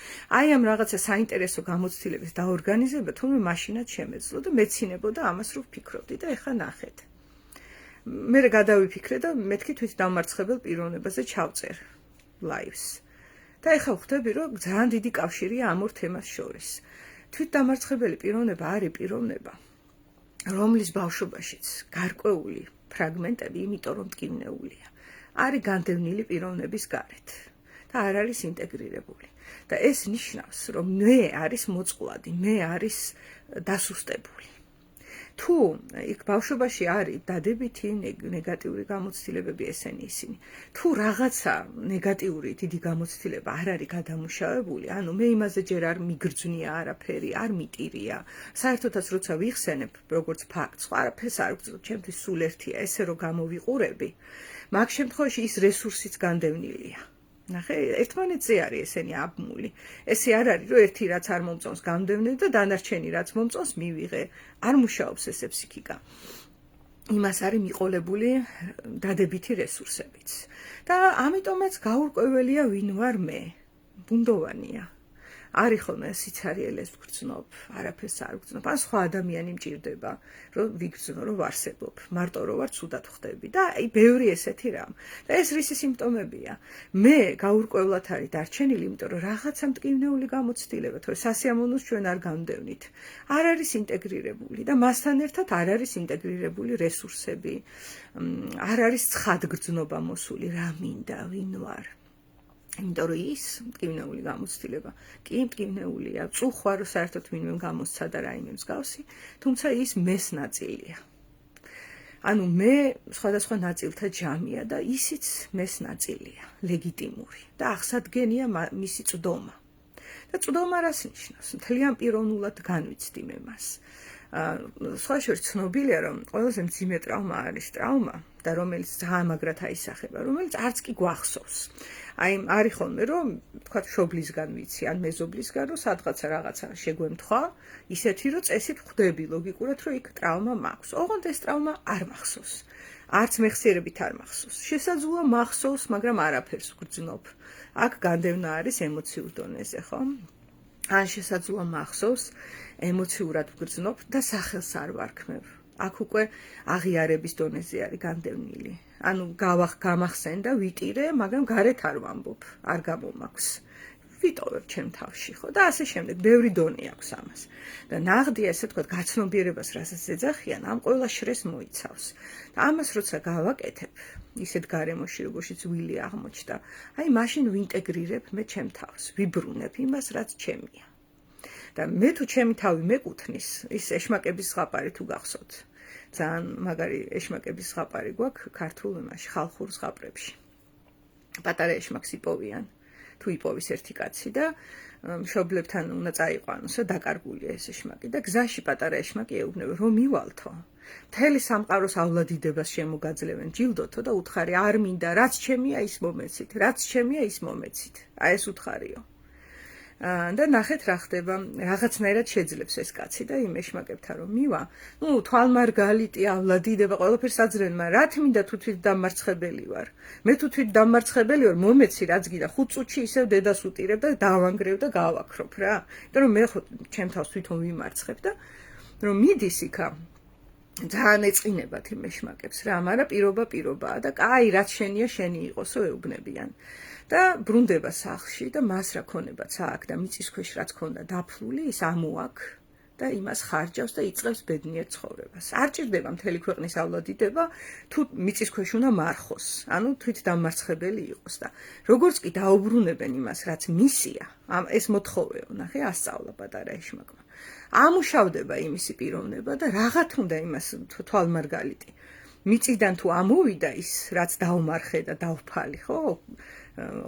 აი ამ რაღაცა საინტერესო გამოცდილების დაორგანიზება თუნდაც მაშინაც შემეძლო და მეცინებოდა ამას რო ვფიქრობდი და ეხლა ნახეთ. მე გადავიფიქრე და მეთქი თვით დამარცხებელ პიროვნებაზე ჩავწერ ლაივს. და ეხლა ხვდები, რომ ძალიან დიდი კავშირია ამ ორ თემას შორის. თვით დამარცხებელი პიროვნება არის პიროვნება, რომლის ბავშვობაშიც გარკვეული ფრაგმენტები, იმიტომ რომ მტკივნეულია, არის განდევნილი პიროვნების გარეთ და არ არის ინტეგრირებული. და ეს ნიშნავს, რომ მე არის მოწყვლადი, მე არის დასუსტებული. თუ იქ ბავშვობაში არის დადებითი ნეგატიური გამოცდილებები ესენი ისინი. თუ რაღაცა ნეგატიური დიდი გამოცდილება არ არის გადამუშავებული, ანუ მე იმაზე ჯერ არ მიგრძნია არაფერი, არ მიტირია. საერთოდაც როცა ვიხსენებ როგორც ფაქტს, არაფერს არ ვგრძნობ, ჩემთვის სულ ერთია ესე რომ გამოვიყურები. მაგ შემთხვევაში ის რესურსიც განდევნილია. ნახე, ერთმანეთზე არის ესენი აბმული. ესე არ არის, რომ ერთი რაც არ მომწონს გამდევნე და დანარჩენი რაც მომწონს მივიღე. არ მუშაობს ესე ფსიქიკა. იმას არის მიყოლებული დადებითი რესურსებიც. და ამიტომაც გაურკვეველია ვინ ვარ მე. ბუნდოვანია. არის ხოლმე სიცარიელეს ვგრძნობ, არაფერს არ ვგრძნობ. ან სხვა ადამიანი მჭირდება, რომ ვიგრძნო, რომ ვარსებობ. მარტო რომ ვარ ცუდად ხვდები და აი ბევრი ესეთი რამ. და ეს რისი სიმპტომებია? მე გაურკვევლად არის დარჩენილი, იმიტომ რომ რაღაცა მტკივნეული გამოცდილება, თორე სასიამოვნოს ჩვენ არ გამდევნით. არ არის ინტეგრირებული და მასთან ერთად არ არის ინტეგრირებული რესურსები. არ არის ცხად გრძნობა მოსული, რა მინდა, ვინ ვარ. იმიტომ რომ ის მტკივნეული გამოცდილება კი მტკივნეულია, წუხვა რომ საერთოდ ვინმე გამოსცა და რაიმე მსგავსი, თუმცა ის მეს ნაწილია. ანუ მე სხვადასხვა ნაწილთა ჯამია და ისიც მეს ნაწილია, ლეგიტიმური და აღსადგენია მისი წვდომა. და წვდომა რას ნიშნავს? მთლიან პიროვნულად განვიცდი მე მას. სხვა შორის ცნობილია, რომ ყველაზე მძიმე ტრავმა არის ტრავმა და რომელიც ძალიან მაგრად აისახება, რომელიც არც კი გვახსოვს. აი არის ხოლმე რომ თქვა შობლისგან ვიცი ან მეზობლისგან რომ სადღაცა რაღაცა შეგვემთხვა ისეთი რომ წესით ხვდები ლოგიკურად რომ იქ ტრავმა მაქვს. ოღონდ ეს ტრავმა არ მახსოვს. არც მეხსიერებით არ მახსოვს. შესაძლოა მახსოვს, მაგრამ არაფერს ვგრძნობ. აქ განდევნა არის ემოციურ დონეზე, ხო? ან შესაძლოა მახსოვს, ემოციურად ვგრძნობ და სახელს არ ვარქმევ. აქ უკვე აღიარების დონეზე არის განდევნილი. ანუ გამახსენ და ვიტირე, მაგრამ გარეთ არ ვამბობ, არ გამომაქვს. ვიტოვებ ჩემ თავში, ხო? და ასე შემდეგ, ბევრი დონე აქვს ამას. და ნაღდია, ესე თქვა, გაცნობიერებას რასაც ეძახიან, ამ ყველა შრეს მოიცავს. და ამას როცა გავაკეთებ, ისეთ გარემოში, როგორშიც ვილი აღმოჩნდა, აი მაშინ ვინტეგრირებ მე ჩემ თავს, ვიბრუნებ იმას, რაც ჩემია. და მე თუ ჩემი თავი მეკუთვნის, ის ეშმაკების ზღაპარი თუ გახსოვთ. ძალიან მაგარი ეშმაკების ზღაპარი გვაქვს ქართულ იმაში, ხალხურ ზღაპრებში. პატარა ეშმაკს იპოვიან, თუ იპოვის ერთი კაცი და მშობლებთან უნდა წაიყვანოსო, დაკარგულია ეს ეშმაკი და გზაში პატარა ეშმაკი ეუბნება, რომ მივალთო. მთელი სამყაროსავლადიდებას შემოგაძლევენ, ჯილდოთო და უთხარი, არ მინდა, რაც ჩემია ის მომეცით, რაც ჩემია ის მომეცით. აი ეს უთხარიო. და ნახეთ რა ხდება, რაღაცნაირად შეძლებს ეს კაცი და იმ ეშმაკებთან რომ მივა, თვალმარგალიტი,ავლადიდება, ყველაფერს აძლევენ, მაგრამ რა თმინდა თუ თვით დამარცხებელი ვარ. მე თუ თვით დამარცხებელი ვარ, მომეცი რაც გინდა, 5 წუთში ისევ დედას უტირებ და დავანგრევ და გავაქრობ რა. იმიტომ რომ მე ხო ჩემ თავს თვითონ ვიმარცხებ და რომ მიდის იქა ძალიან ეწყინებათ იმ მეშმაკებს რა, მაგრამ პირობაა და კაი რაც შენია შენი იყოსო ეუბნებიან. და ბრუნდება სახლში და მას რა ქონებაც აქვს და მიწის ქვეშ რაც ქონდა დაფლული, ის ამოაქვს და იმას ხარჯავს და იწყებს ბედნიერ ცხოვრებას. არ ჭირდება მთელი ქვეყნის ავლადიდება, თუ მიწის ქვეშ უნდა მარხოს, ანუ თვით დამარცხებელი იყოს და როგორც კი დაუბრუნებენ იმას, რაც მისია, ეს მოთხოვეო, ნახე, ასწავლა პატარა ეშმაკმა. ამუშავდება იმისი პიროვნება და რაღაც უნდა იმას თვალმარგალიტი. მიწიდან თუ ამოვიდა ის, რაც დაუმარხე და დავფალი, ხო?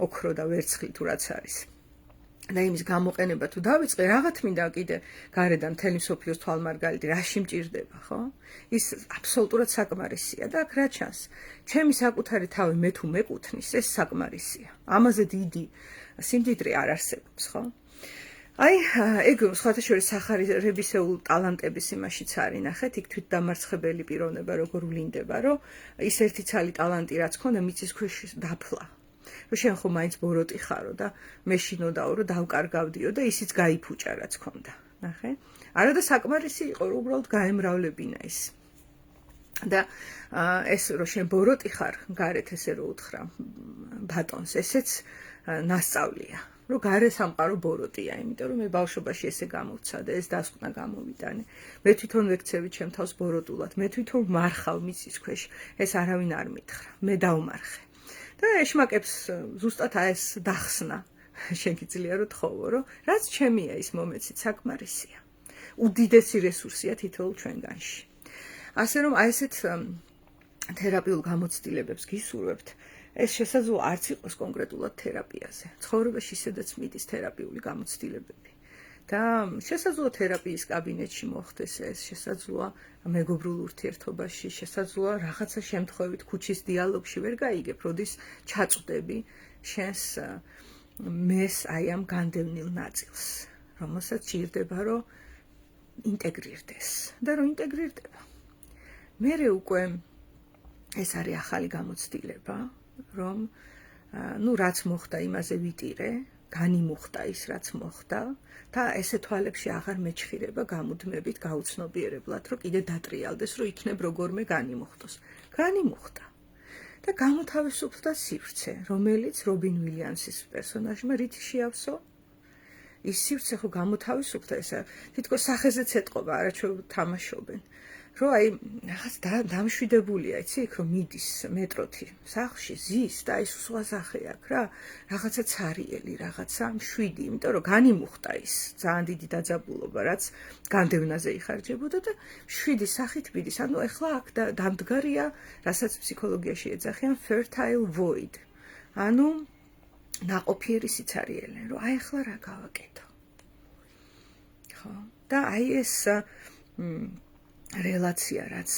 ოქრო და ვერცხლი თუ რაც არის. და იმის გამოყენება თუ დავიწყე, რაღაც მინდა კიდე გარედან მთელი მსოფლიოს თვალმარგალიტი რაში მჭირდება, ხო? ის აბსოლუტურად საკმარისია და აქ რა ჩანს? ჩემი საკუთარი თავი მე თუ მეკუთვნის, ეს საკმარისია. ამაზე დიდი სიმდიდრე არ არსებობს, ხო? აი, ეგ სხვათა შორის სახარებისეულ ტალანტების იმაშიც არის, ნახეთ, იქ თვით დამარცხებელი პიროვნება როგორ ვლინდება, რომ ის ერთი ცალი ტალანტი რაც ქონდა მიწის ქვეშ დაფლა. რომ შენ ხო მაინც ბოროტი ხარო და მე შინოდაო რომ დავკარგავდიო და ისიც გაიფუჭა რაც ქონდა. ნახე? არა და საკმარისი იყო რომ უბრალოდ გაემრავლებინა ის. და ეს რომ შენ ბოროტი ხარ, გარეთ ესე რომ უთხრა ბატონს, ესეც ნასწავლია. რომ გარე სამყარო ბოროტია, იმიტომ რომ მე ბავშვობაში ესე გამოვცადე, ეს დასკვნა გამოვიტანე. მე თვითონ ვექცევი ჩემ თავს ბოროტულად, მე თვითონ მარხავ მიწის ქვეშ, ეს არავინ არ მითხრა, მე დავმარხე. და ეშმაკებს ზუსტად ეს დახსნა შეგიძლია რომ თხოვო, რომ რაც ჩემია ის მომეცით საკმარისია. უდიდესი რესურსია თითოეულ ჩვენგანში. ასე რომ აი ესეთ თერაპიულ გამოცდილებებს გისურვებთ, ეს შესაძლოა არც იყოს კონკრეტულად თერაპიაზე. ცხოვრებაში ისედაც მიდის თერაპიული გამოცდილებები. და შესაძლოა თერაპიის კაბინეტში მოხდეს ეს, შესაძლოა მეგობრულ ურთიერთობაში, შესაძლოა რაღაცა შემთხვევით ქუჩის დიალოგში ვერ გაიგებ, როდის ჩაწვდები შენს მეს აი ამ განდევნილ ნაწილს, რომელსაც ჭირდება რომ ინტეგრირდეს და რომ ინტეგრირდება. მერე უკვე ეს არის ახალი გამოცდილება, რომ რაც მოხდა იმაზე ვიტირე, განიმუხტა ის რაც მოხდა და ესე თვალებში აღარ მეჩხირება გამუდმებით გაუცნობიერებლად, რომ კიდე დატრიალდეს, რომ იქნებ როგორმე განიმუხტოს. განიმუხტა. და გამოთავისუფლდა სივრცე, რომელიც რობინ უილიამსის პერსონაჟმა რითი შეავსო? ის სივრცე ხო გამოთავისუფლდა, ესა თითქოს სახეზეც ეტყობა, არაჩვეულ თამაშობენ. რომ აი რაღაც დამშვიდებულია, იცი, იქ რომ მიდის მეტროთი სახლში ზის და ის სხვა სახე აქვს რა, რაღაცა ცარიელი, რაღაცა მშვიდი, იმიტომ რომ განიმუხტა ის ძალიან დიდი დაძაბულობა, რაც განდევნაზე იხარჯებოდა და მშვიდი სახით მიდის. ანუ ეხლა აქ დამდგარია, რასაც ფსიქოლოგიაში ეძახიან fertile void. ანუ ნაყოფიერი სიცარიელე, რომ აი ეხლა რა გავაკეთო. ხო? და აი ეს რელაცია, რაც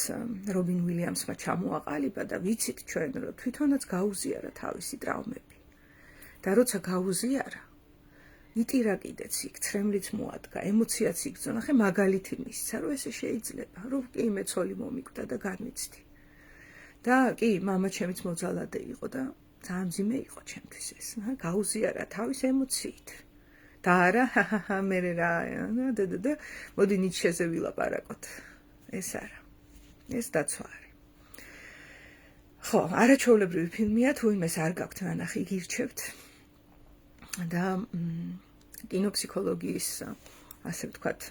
რობინ უილიამსმა ჩამოაყალიბა და ვიცით ჩვენ, რომ თვითონაც გაუზიარა თავისი ტრავმები. და როცა გაუზიარა, იტირა კიდეც იქ, ცრემლიც მოადგა, ემოციაც იგრძო, ნახე მაგალითი მისცა, რომ ესე შეიძლება, რომ კი მე ცოლი მომიკვდა და განვიცდი. და კი, მამა ჩემიც მოძალადე იყო და ძალიან მძიმე იყო ჩემთვის ეს, გაუზიარა თავის ემოციით. და არა, მე რა, და მოდი ნიჩეზე ვილაპარაკოთ. ეს არა, ეს დაცვა არის. ხო, არაჩვეულებრივი ფილმია, თუ იმეს არ გაქვთ ნანახი, გირჩევთ. და კინოფსიქოლოგიის, ასე ვთქვათ,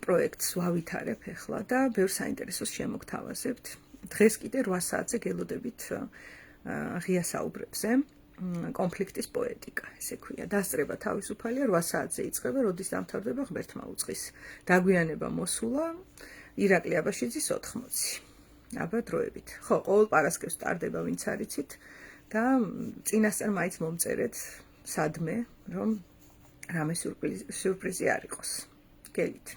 პროექტს ვავითარებ ახლა და ბევრ საინტერესოს შემოგთავაზებთ. დღეს კიდე 8 საათზე გელოდებით ღია საუბრებზე. კონფლიქტის პოეტიკა, ესე ქვია. დასწრება თავისუფალია 8 საათზე იწყება, როდის დამთავრდება ღმერთმა უწყის. დაგვიანება მოსულა ირაკლი აბაშიძის 80. აბა დროებით. ხო, ყოველ პარასკევს ტარდება, ვინც არიცით და წინასწარ მაინც მომწერეთ სადმე, რომ რამე სიურპრიზი არ იყოს. გელით.